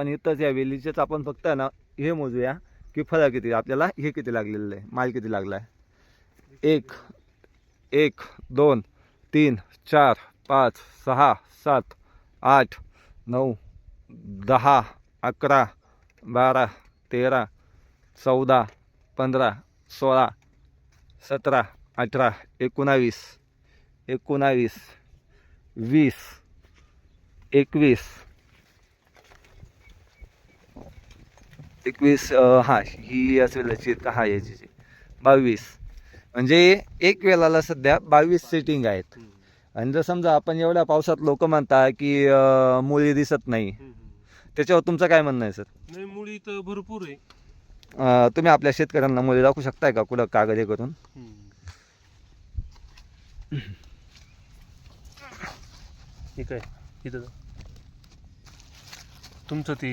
आणि इथंच या वेलीचेच आपण फक्त ना हे मोजूया की फळं किती आपल्याला हे किती लागलेलं आहे, माल किती लागला आहे. 1 1 2 3 4 5 6 7 8 9 10 11 12 13 14 15 16 17 18 19 19 20 21 21 हां ही असेल हा याची 22 म्हणजे एक वेळाला सध्या 22 सेटिंग आहेत. आणि जर समजा आपण एवढ्या पावसात लोक म्हणता की मुळी दिसत नाही, त्याच्यावर तुमचं काय म्हणणं आहे सर? नाही, मुळी तर भरपूर आहे. तुम्ही आपल्या शेतकऱ्यांना मुळी दाखवू शकताय का कुठं कागद हे करून? ठीक आहे, इथं तुमचं ती